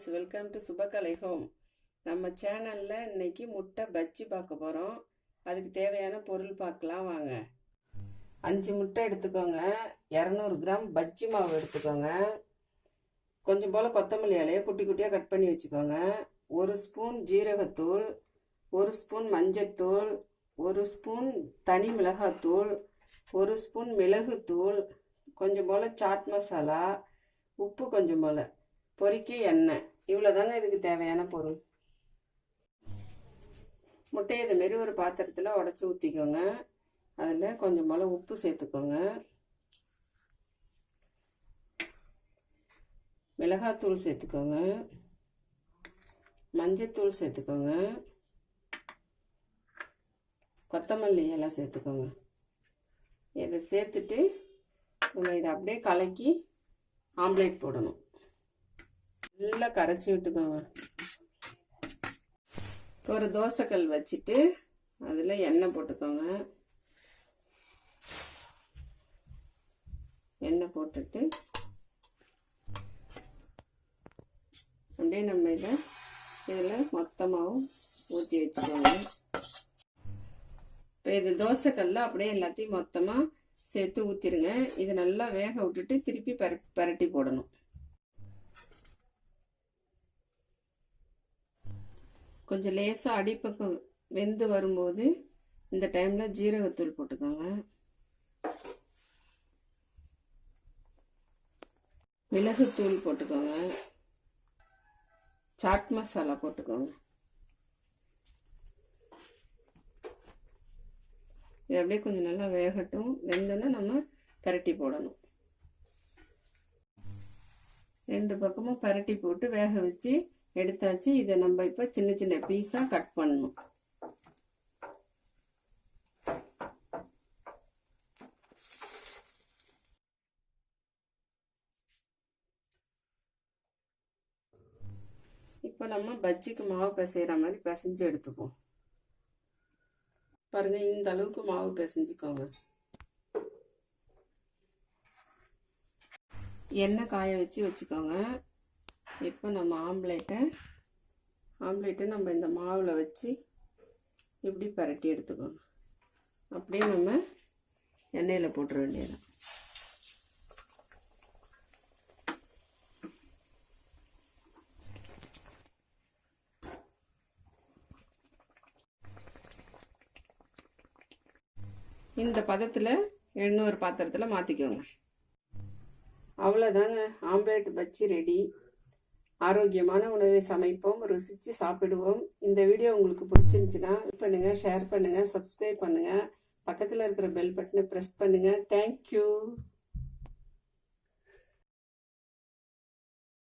Friends, welcome to Subha Kalai home. நம்ம சேனலில் இன்னைக்கு முட்டை பஜ்ஜி பார்க்க போகிறோம். அதுக்கு தேவையான பொருள் பார்க்கலாம் வாங்க. 5 முட்டை எடுத்துக்கோங்க. 200 கிராம் பஜ்ஜி மாவு எடுத்துக்கோங்க. கொஞ்சம் போல் கொத்தமல்லி இலையை குட்டி குட்டியாக கட் பண்ணி வச்சுக்கோங்க. 1 ஸ்பூன் ஜீரகத்தூள், 1 ஸ்பூன் மஞ்சத்தூள், 1 ஸ்பூன் தனி மிளகாத்தூள், 1 ஸ்பூன் மிளகுத்தூள், கொஞ்சம் போல் சாட் மசாலா, உப்பு கொஞ்சம் போல், பொரிக்க எண்ணெய். இவ்வளோதாங்க இதுக்கு தேவையான பொருள். முட்டையை இதுமாரி ஒரு பாத்திரத்தில் உடச்சி ஊற்றிக்கோங்க. அதில் கொஞ்சம் போல் உப்பு சேர்த்துக்கோங்க. மிளகாத்தூள் சேர்த்துக்கோங்க. மஞ்சத்தூள் சேர்த்துக்கோங்க. கொத்தமல்லி எல்லாம் சேர்த்துக்கோங்க. இதை சேர்த்துட்டு நம்ம இதை அப்படியே கலக்கி ஆம்லேட் போடணும். நல்லா கரைச்சி விட்டுக்கோங்க. ஒரு தோசைக்கல் வச்சுட்டு அதில் எண்ணெய் போட்டுக்கோங்க. எண்ணெய் போட்டுட்டு அப்படியே நம்ம இதில் மொத்தமாகவும் ஊற்றி வச்சுக்கோங்க. இப்போ இது தோசைக்கல்ல அப்படியே எல்லாத்தையும் மொத்தமாக சேர்த்து ஊற்றிடுங்க. இது நல்லா வேக விட்டுட்டு திருப்பி பரட்டி போடணும். கொஞ்சம் லேசாக அடிப்பக்கம் வெந்து வரும்போது இந்த டைமில் ஜீரகத்தூள் போட்டுக்கோங்க. மிளகுத்தூள் போட்டுக்கோங்க. சாட் மசாலா போட்டுக்கோங்க. இது அப்படியே கொஞ்சம் நல்லா வேகட்டும். வெந்தோன்னா நம்ம பரட்டி போடணும். 2 பக்கமும் பரட்டி போட்டு வேக வச்சு எடுத்தாச்சு. இதை நம்ம இப்போ சின்ன சின்ன பீஸாக கட் பண்ணணும். இப்போ நம்ம பஜ்ஜிக்கு மாவு பிசைகிற மாதிரி பிசைஞ்சு எடுத்துப்போம். பாருங்க, இந்த அளவுக்கு மாவு பிசைஞ்சுக்கோங்க. எண்ணெய் காய வச்சுக்கோங்க. இப்போ நம்ம ஆம்லேட்டை நம்ம இந்த மாவில் வச்சு இப்படி பரட்டி எடுத்துக்கோங்க. அப்படியே நம்ம எண்ணெயில் போட்டுற வேண்டியது. இந்த பதத்தில் இன்னொரு பாத்திரத்தில் மாற்றிக்கோங்க. அவ்வளோதாங்க, ஆம்லேட் பஜ்ஜி ரெடி. ஆரோக்கியமான உணவை சமைப்போம், ருசித்து சாப்பிடுவோம். இந்த வீடியோ உங்களுக்கு பிடிச்சிருந்துச்சுன்னா லைக் பண்ணுங்கள், ஷேர் பண்ணுங்கள், சப்ஸ்கிரைப் பண்ணுங்கள். பக்கத்தில் இருக்கிற பெல் பட்டனை ப்ரெஸ் பண்ணுங்கள். தேங்க்யூ.